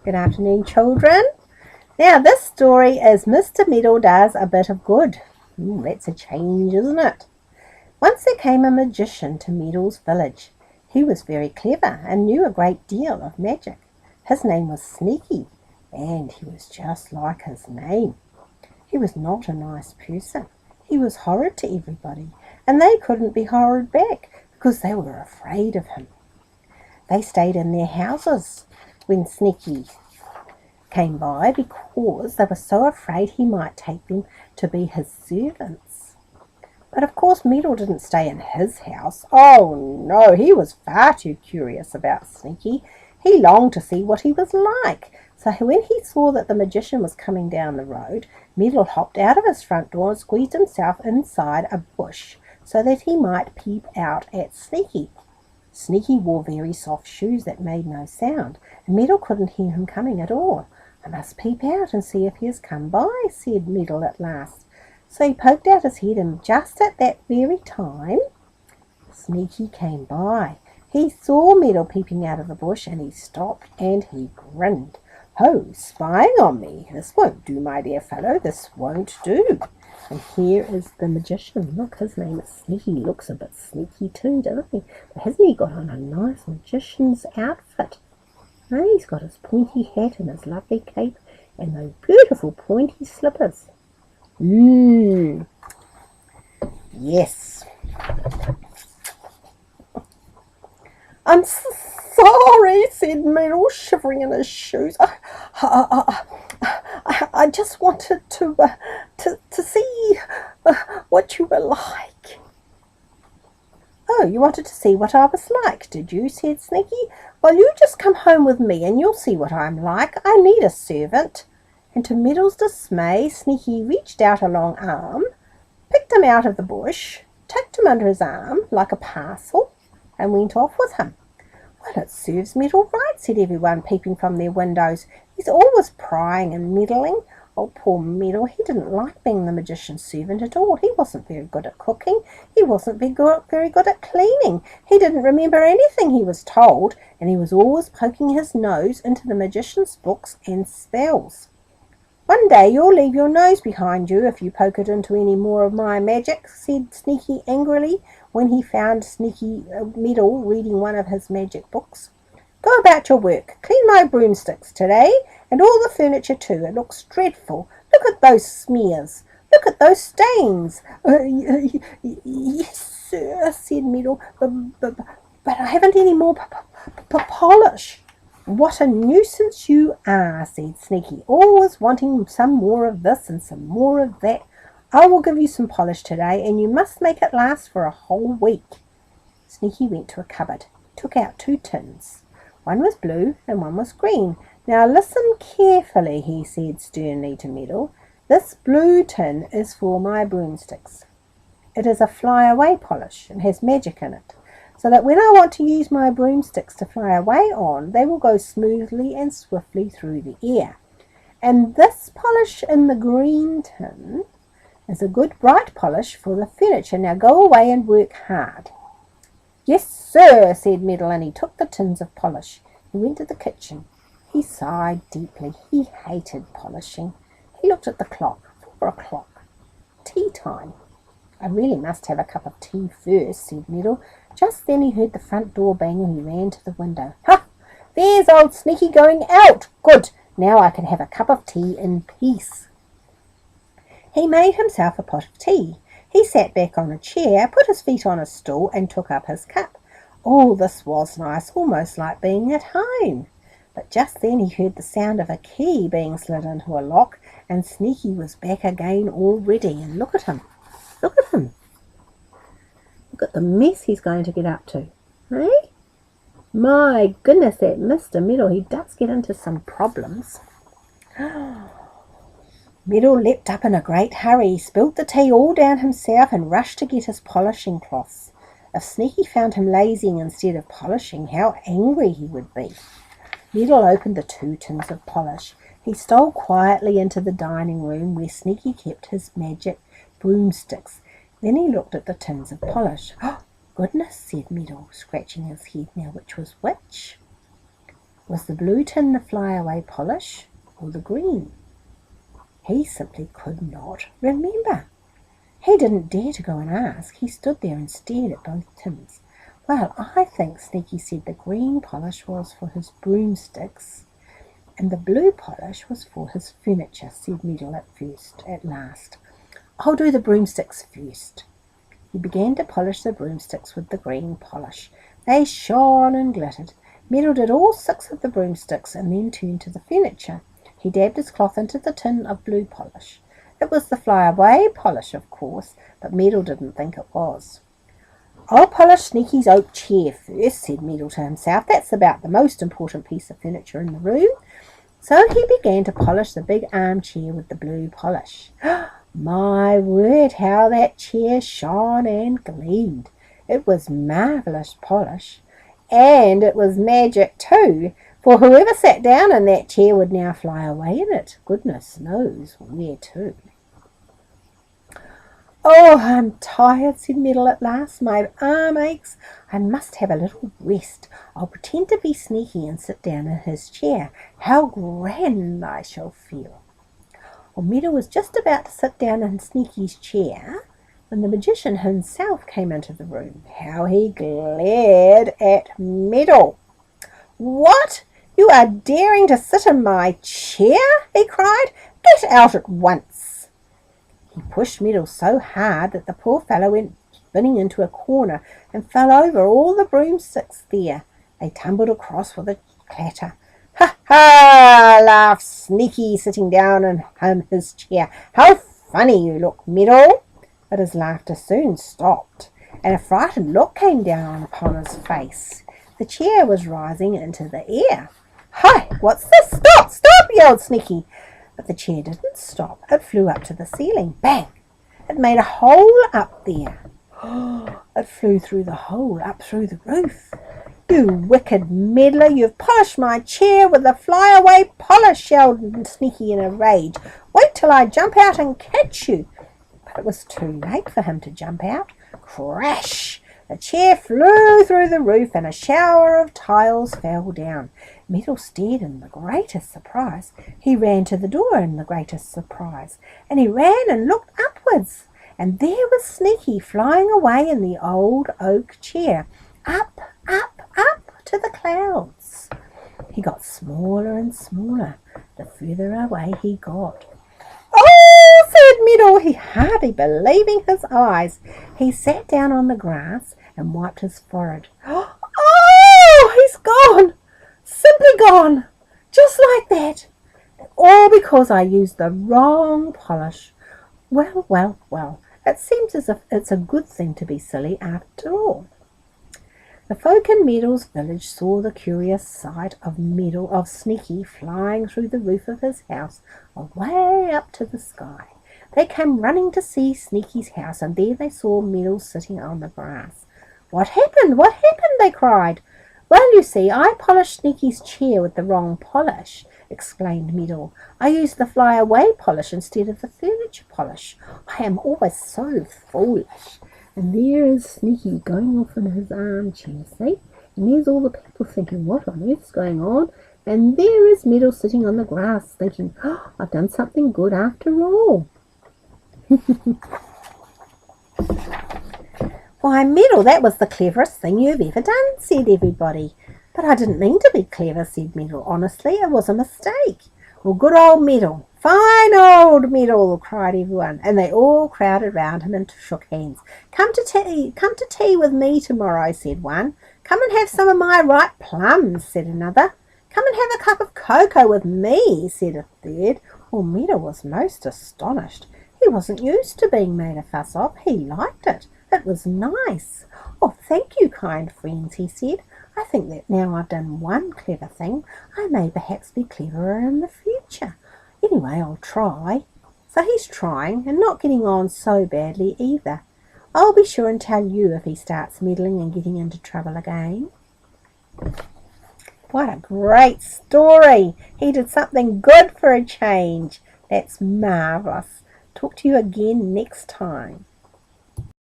Good afternoon, children. Now, this story is Mr. Meddle Does a Bit of Good. That's a change, isn't it? Once there came a magician to Meddle's village. He was very clever and knew a great deal of magic. His name was Sneaky, and he was just like his name. He was not a nice person. He was horrid to everybody, and they couldn't be horrid back because they were afraid of him. They stayed in their houses when Sneaky came by because they were so afraid he might take them to be his servants. But of course Meddle didn't stay in his house. Oh no, he was far too curious about Sneaky. He longed to see what he was like. So when he saw that the magician was coming down the road, Meddle hopped out of his front door and squeezed himself inside a bush so that he might peep out at Sneaky. Sneaky wore very soft shoes that made no sound, and Meddle couldn't hear him coming at all. "I must peep out and see if he has come by," said Meddle at last. So he poked out his head, and just at that very time, Sneaky came by. He saw Meddle peeping out of the bush, and he stopped and he grinned. "Oh, spying on me! This won't do, my dear fellow, this won't do." And here is the magician. Look, his name is Sneaky. He looks a bit sneaky too, doesn't he? But hasn't he got on a nice magician's outfit? No, he's got his pointy hat and his lovely cape and those beautiful pointy slippers. Yes. "I'm sorry," said Meddle, shivering in his shoes. I just wanted to see what you were like." "Oh, you wanted to see what I was like, did you?" said Sneaky. "Well, you just come home with me and you'll see what I'm like. I need a servant." And to Meddle's dismay, Sneaky reached out a long arm, picked him out of the bush, tucked him under his arm like a parcel, and went off with him. "Well, it serves Meddle right," said everyone, peeping from their windows. "He's always prying and meddling. Oh, poor Meddle, he didn't like being the magician's servant at all. He wasn't very good at cooking. He wasn't very good at cleaning. He didn't remember anything he was told, and he was always poking his nose into the magician's books and spells. One day you'll leave your nose behind you if you poke it into any more of my magic," said Sneaky angrily when he found Meddle reading one of his magic books. "Go about your work. Clean my broomsticks today, and all the furniture too. It looks dreadful. Look at those smears. Look at those stains." "Yes, sir," said Meddle, but I haven't any more polish." "What a nuisance you are," said Sneaky, "always wanting some more of this and some more of that. I will give you some polish today, and you must make it last for a whole week." Sneaky went to a cupboard, took out 2 tins. One was blue and one was green. "Now listen carefully," he said sternly to Meddle. "This blue tin is for my broomsticks. It is a fly-away polish and has magic in it, so that when I want to use my broomsticks to fly away on, they will go smoothly and swiftly through the air. And this polish in the green tin is a good bright polish for the furniture. Now go away and work hard." "Yes, sir," said Meddle, and he took the tins of polish. He went to the kitchen. He sighed deeply. He hated polishing. He looked at the clock. 4 o'clock. Tea time. "I really must have a cup of tea first," said Meddle. Just then he heard the front door bang and he ran to the window. "Ha! There's old Sneaky going out. Good! Now I can have a cup of tea in peace." He made himself a pot of tea. He sat back on a chair, put his feet on a stool, and took up his cup. All this was nice, almost like being at home. But just then he heard the sound of a key being slid into a lock, and Sneaky was back again already. And look at him. Look at him. Look at the mess he's going to get up to. Eh? My goodness, that Mr. Meddle, he does get into some problems. Meddle leapt up in a great hurry, spilt the tea all down himself, and rushed to get his polishing cloths. If Sneaky found him lazing instead of polishing, how angry he would be. Meddle opened the 2 tins of polish. He stole quietly into the dining room where Sneaky kept his magic broomsticks. Then he looked at the tins of polish. "Oh, goodness," said Meddle, scratching his head. "Now which was which?" Was the blue tin the flyaway polish or the green? He simply could not remember. He didn't dare to go and ask. He stood there and stared at both tins. Well, I think Sneaky said the green polish was for his broomsticks and the blue polish was for his furniture, said Meddle at last. I'll do the broomsticks first. He began to polish the broomsticks with the green polish. They shone and glittered. Meddle did all 6 of the broomsticks and then turned to the furniture. He dabbed his cloth into the tin of blue polish. It was the flyaway polish, of course, but Meddle didn't think it was. I'll polish Sneaky's oak chair first, said Meddle to himself. That's about the most important piece of furniture in the room. So he began to polish the big armchair with the blue polish. My word, how that chair shone and gleamed. It was marvellous polish. And it was magic too, for whoever sat down in that chair would now fly away in it. Goodness knows where to. Oh, I'm tired, said Meddle at last. My arm aches. I must have a little rest. I'll pretend to be Sneaky and sit down in his chair. How grand I shall feel. Well, Meddle was just about to sit down in Sneaky's chair when the magician himself came into the room. How he glared at Meddle. What? You are daring to sit in my chair? He cried. Get out at once. He pushed Meddle so hard that the poor fellow went spinning into a corner and fell over all the broomsticks there. They tumbled across with a clatter. Ha ha! Laughed Sneaky, sitting down in his chair. How funny you look, Meddle! But his laughter soon stopped, and a frightened look came down upon his face. The chair was rising into the air. Hi! What's this? Stop! Stop! Yelled Sneaky. But the chair didn't stop. It flew up to the ceiling. Bang! It made a hole up there. It flew through the hole up through the roof. You wicked meddler, you've polished my chair with the flyaway polish, yelled Sneaky in a rage. Wait till I jump out and catch you. But it was too late for him to jump out. Crash! The chair flew through the roof and a shower of tiles fell down. Meddle stared in the greatest surprise. He ran to the door in the greatest surprise, and he ran and looked upwards, and there was Sneaky flying away in the old oak chair, up, up, up to the clouds. He got smaller and smaller the further away he got. Oh, said Meddle, he hardly believing his eyes. He sat down on the grass and wiped his forehead. Oh, he's gone! Simply gone! Just like that! All because I used the wrong polish. Well, well, well, it seems as if it's a good thing to be silly after all. The folk in Meddle's village saw the curious sight of Sneaky flying through the roof of his house away up to the sky. They came running to see Sneaky's house, and there they saw Meddle sitting on the grass. What happened? What happened? They cried. Well, you see, I polished Sneaky's chair with the wrong polish, explained Meddle. I used the flyaway polish instead of the furniture polish. I am always so foolish. And there is Sneaky going off in his armchair, see? And there's all the people thinking, what on earth's going on? And there is Meddle sitting on the grass thinking, oh, I've done something good after all. Why, Meddle, that was the cleverest thing you've ever done, said everybody. But I didn't mean to be clever, said Meddle. Honestly, it was a mistake. Well, good old Meddle. Fine old Meddle, cried everyone, and they all crowded round him and shook hands. Come to tea with me tomorrow, said one. Come and have some of my ripe plums, said another. Come and have a cup of cocoa with me, said a third. Well, Meddle was most astonished. He wasn't used to being made a fuss of. He liked it. It was nice. Oh, thank you, kind friends, he said. I think that now I've done one clever thing, I may perhaps be cleverer in the future. Anyway, I'll try. So he's trying, and not getting on so badly either. I'll be sure and tell you if he starts meddling and getting into trouble again. What a great story! He did something good for a change. That's marvellous. Talk to you again next time.